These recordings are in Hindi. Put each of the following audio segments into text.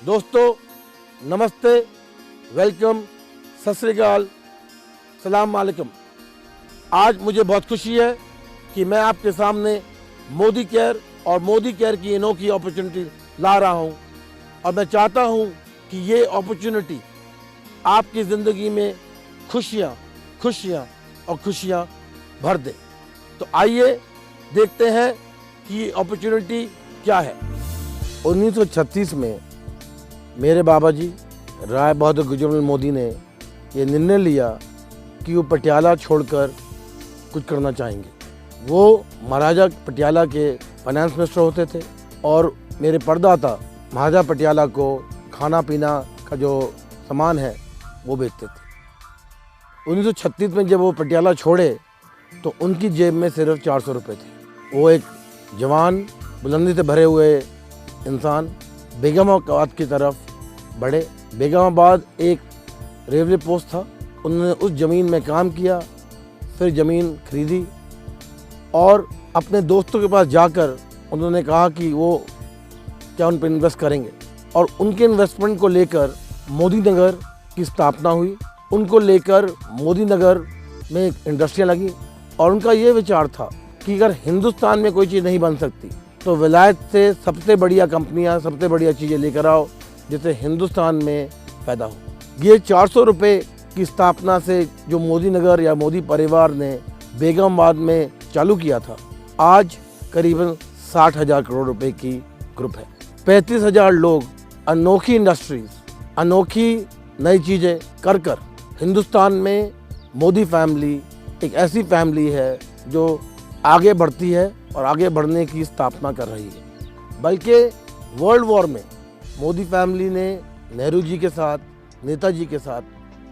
दोस्तों नमस्ते, वेलकम, सत श्री अकाल, सलाम वालेकुम। आज मुझे बहुत खुशी है कि मैं आपके सामने मोदी केयर और मोदी केयर की अनोखी अपॉर्चुनिटी ला रहा हूं और मैं चाहता हूं कि ये अपॉर्चुनिटी आपकी ज़िंदगी में खुशियां खुशियां और खुशियां भर दे। तो आइए देखते हैं कि ये अपॉर्चुनिटी क्या है। 1936 में मेरे बाबा जी राय बहादुर गुजरलाल मोदी ने ये निर्णय लिया कि वो पटियाला छोड़कर कुछ करना चाहेंगे। वो महाराजा पटियाला के फाइनेंस मिनिस्टर होते थे और मेरे परदाता महाराजा पटियाला को खाना पीना का जो सामान है वो बेचते थे। 1936 में जब वो पटियाला छोड़े तो उनकी जेब में सिर्फ 400 रुपये थे। वो एक जवान बुलंदी से भरे हुए इंसान बेगमाबाद की तरफ बढ़े। बेगमाबाद एक रेलवे पोस्ट था, उन्होंने उस ज़मीन में काम किया, फिर ज़मीन खरीदी और अपने दोस्तों के पास जाकर उन्होंने कहा कि वो क्या उन पर इन्वेस्ट करेंगे और उनके इन्वेस्टमेंट को लेकर मोदी नगर की स्थापना हुई। उनको लेकर मोदी नगर में एक इंडस्ट्रियाँ लगी और उनका ये विचार था कि अगर हिंदुस्तान में कोई चीज़ नहीं बन सकती तो विलायत से सबसे बढ़िया कंपनियां, सबसे बढ़िया चीज़ें लेकर आओ जिससे हिंदुस्तान में फ़ायदा हो। ये 400 रुपये की स्थापना से जो मोदी नगर या मोदी परिवार ने बेगमाबाद में चालू किया था, आज करीबन 60,000 करोड़ रुपए की ग्रुप है। 35,000 लोग अनोखी इंडस्ट्रीज, अनोखी नई चीज़ें कर कर हिंदुस्तान में मोदी फैमिली एक ऐसी फैमिली है जो आगे बढ़ती है और आगे बढ़ने की स्थापना कर रही है। बल्कि वर्ल्ड वॉर में मोदी फैमिली ने नेहरू जी के साथ, नेताजी के साथ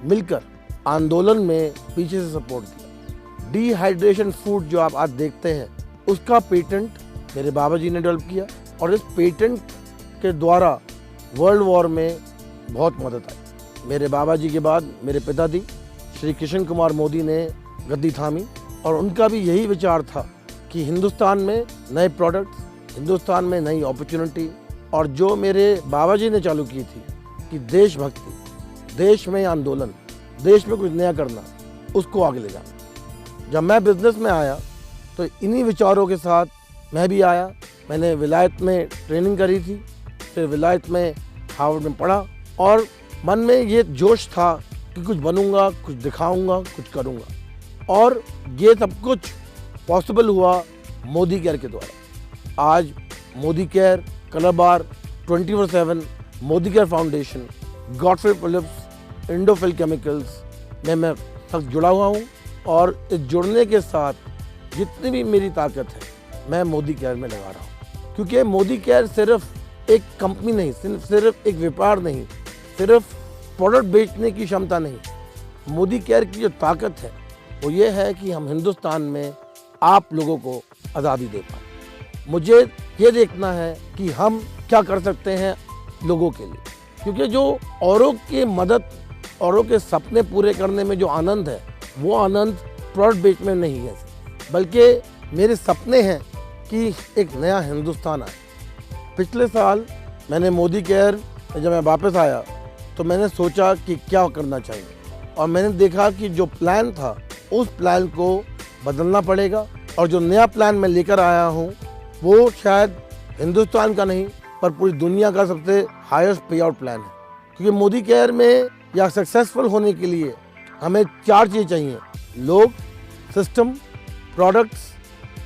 मिलकर आंदोलन में पीछे से सपोर्ट किया। डिहाइड्रेशन फूड जो आप आज देखते हैं उसका पेटेंट मेरे बाबा जी ने डेवलप किया और इस पेटेंट के द्वारा वर्ल्ड वॉर में बहुत मदद आई। मेरे बाबा जी के बाद मेरे पिताजी श्री कृष्ण कुमार मोदी ने गद्दी थामी और उनका भी यही विचार था कि हिंदुस्तान में नए प्रोडक्ट्स, हिंदुस्तान में नई अपॉर्चुनिटी और जो मेरे बाबा जी ने चालू की थी कि देशभक्ति, देश में आंदोलन, देश में कुछ नया करना, उसको आगे ले जाना। जब मैं बिजनेस में आया तो इन्हीं विचारों के साथ मैं भी आया। मैंने विलायत में ट्रेनिंग करी थी, फिर विलायत में हार्वर्ड में पढ़ा और मन में ये जोश था कि कुछ बनूंगा, कुछ दिखाऊंगा, कुछ करूंगा और ये सब कुछ पॉसिबल हुआ मोदी केयर के द्वारा। आज मोदी केयर, कलर बार, 24/7, Modi care foundation, Godfrey Phillips, Indofil chemicals में मैं सख्त जुड़ा हुआ हूँ और इस जुड़ने के साथ जितनी भी मेरी ताकत है मैं मोदी केयर में लगा रहा हूँ। क्योंकि मोदी केयर सिर्फ एक कंपनी नहीं, सिर्फ एक व्यापार नहीं, सिर्फ प्रोडक्ट बेचने की क्षमता नहीं। मोदी केयर की जो ताकत है वो ये है कि हम हिंदुस्तान में आप लोगों को आज़ादी दे पाएँ। मुझे ये देखना है कि हम क्या कर सकते हैं लोगों के लिए, क्योंकि जो औरों की मदद, औरों के सपने पूरे करने में जो आनंद है वो आनंद प्रोडक्ट बेचने में नहीं है, बल्कि मेरे सपने हैं कि एक नया हिंदुस्तान आए। पिछले साल मैंने मोदी केयर जब मैं वापस आया तो मैंने सोचा कि क्या करना चाहिए और मैंने देखा कि जो प्लान था उस प्लान को बदलना पड़ेगा और जो नया प्लान मैं लेकर आया हूँ वो शायद हिंदुस्तान का नहीं पर पूरी दुनिया का सबसे हाईएस्ट पे आउट प्लान है। क्योंकि मोदी केयर में या सक्सेसफुल होने के लिए हमें 4 चीज़ चाहिए: लोग, system, products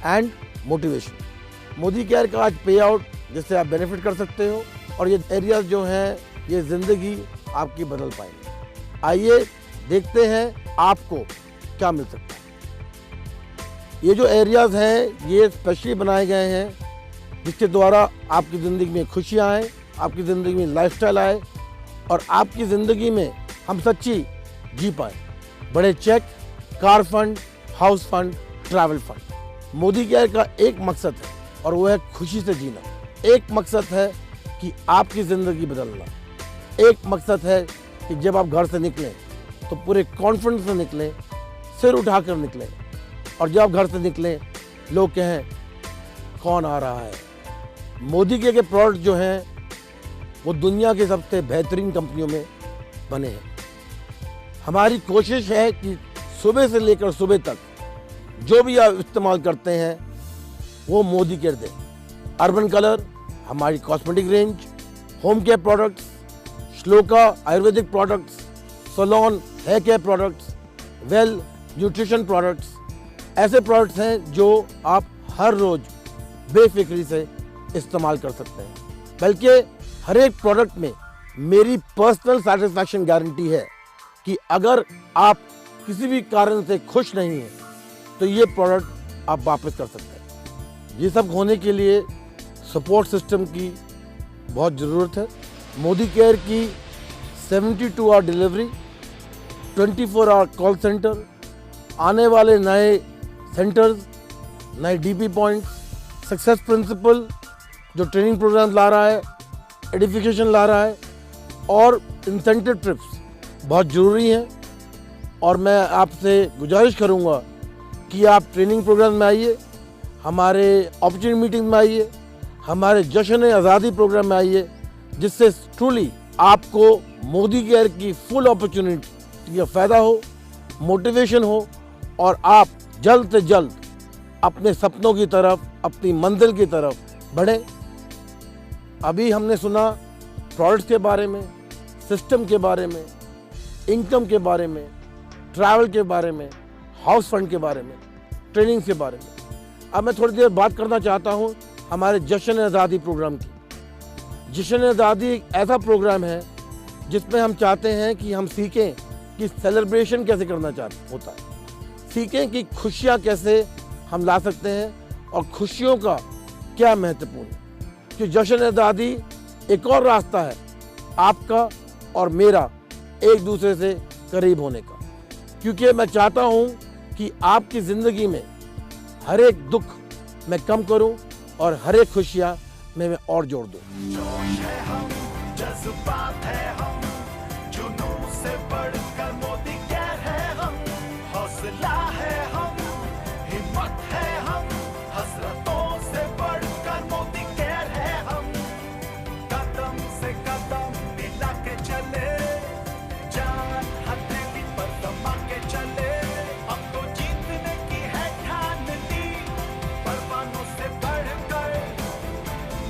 and motivation. Modi care का आज पे आउट जिससे आप बेनिफिट कर सकते हो और ये एरियाज जो हैं ये ज़िंदगी आपकी बदल पाएंगे। आइए देखते हैं आपको क्या मिल सकता है। ये जो एरियाज़ हैं ये स्पेशली बनाए गए हैं जिसके द्वारा आपकी ज़िंदगी में खुशियाँ आए, आपकी ज़िंदगी में लाइफस्टाइल आए और आपकी ज़िंदगी में हम सच्ची जी पाए। बड़े cheque, car fund, house fund, travel fund. Modi care का एक मकसद है और वो है खुशी से जीना। एक मकसद है कि आपकी ज़िंदगी बदलना। एक मकसद है कि जब आप घर से निकलें तो पूरे कॉन्फिडेंस से निकलें, सिर उठाकर निकलें और जब आप घर से निकलें लोग कहें कौन आ रहा है। मोदी के प्रोडक्ट जो हैं वो दुनिया के सबसे बेहतरीन कंपनियों में बने हैं। हमारी कोशिश है कि सुबह से लेकर सुबह तक जो भी आप इस्तेमाल करते हैं वो मोदी केयर दें। अर्बन कलर हमारी cosmetic range, home care products, Shloka Ayurvedic products, salon hair care products, well nutrition products, ऐसे प्रोडक्ट्स हैं जो आप हर रोज बेफिक्री से इस्तेमाल कर सकते हैं। बल्कि हर एक प्रोडक्ट में मेरी पर्सनल सेटिस्फैक्शन गारंटी है कि अगर आप किसी भी कारण से खुश नहीं हैं तो ये प्रोडक्ट आप वापस कर सकते हैं। ये सब होने के लिए सपोर्ट सिस्टम की बहुत ज़रूरत है। मोदी केयर की 72 hour delivery, 24 hour call centre, आने वाले नए सेंटर्स, नए डीपी पॉइंट्स, सक्सेस प्रिंसिपल जो ट्रेनिंग प्रोग्राम ला रहा है, एडिफिकेशन ला रहा है और इंसेंटिव ट्रिप्स बहुत ज़रूरी हैं। और मैं आपसे गुजारिश करूंगा कि आप ट्रेनिंग प्रोग्राम में आइए, हमारे अपॉर्चुनिटी मीटिंग में आइए, हमारे जश्न आज़ादी प्रोग्राम में आइए, जिससे ट्रूली आपको मोदी केयर की फुल अपॉर्चुनिटी का फ़ायदा हो, मोटिवेशन हो और आप जल्द से जल्द अपने सपनों की तरफ, अपनी मंजिल की तरफ बढ़ें। अभी हमने सुना प्रोडक्ट्स के बारे में, सिस्टम के बारे में, इनकम के बारे में, ट्रैवल के बारे में, हाउस फंड के बारे में, ट्रेनिंग के बारे में। अब मैं थोड़ी देर बात करना चाहता हूँ हमारे जश्न आज़ादी प्रोग्राम की। जश्न आज़ादी एक ऐसा प्रोग्राम है जिसमें हम चाहते हैं कि हम सीखें कि सेलिब्रेशन कैसे करना होता है, सीखें कि खुशियाँ कैसे हम ला सकते हैं और खुशियों का क्या महत्वपूर्ण है। कि जश्न आज़ादी एक और रास्ता है आपका और मेरा एक दूसरे से करीब होने का, क्योंकि मैं चाहता हूं कि आपकी ज़िंदगी में हर एक दुख मैं कम करूं और हर एक खुशियां मैं और जोड़ दूं। जोश है हम, जज्बात है हम, जुनून से बढ़कर मोदी केयर है हम, हौसला है हम, हिम्मत है हम, हसरतों से बढ़कर मोदी केयर है हम, कदम से कदम मिला के चले, जान हथेली पर दबा के चले, अब तो जीतने की है ठान ली, परवानों से बढ़कर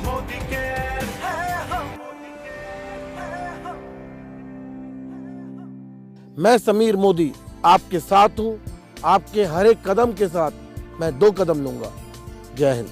मोदी केयर है हम। मैं समीर मोदी आपके साथ हूं, आपके हर एक कदम के साथ मैं 2 कदम लूंगा। जय हिंद।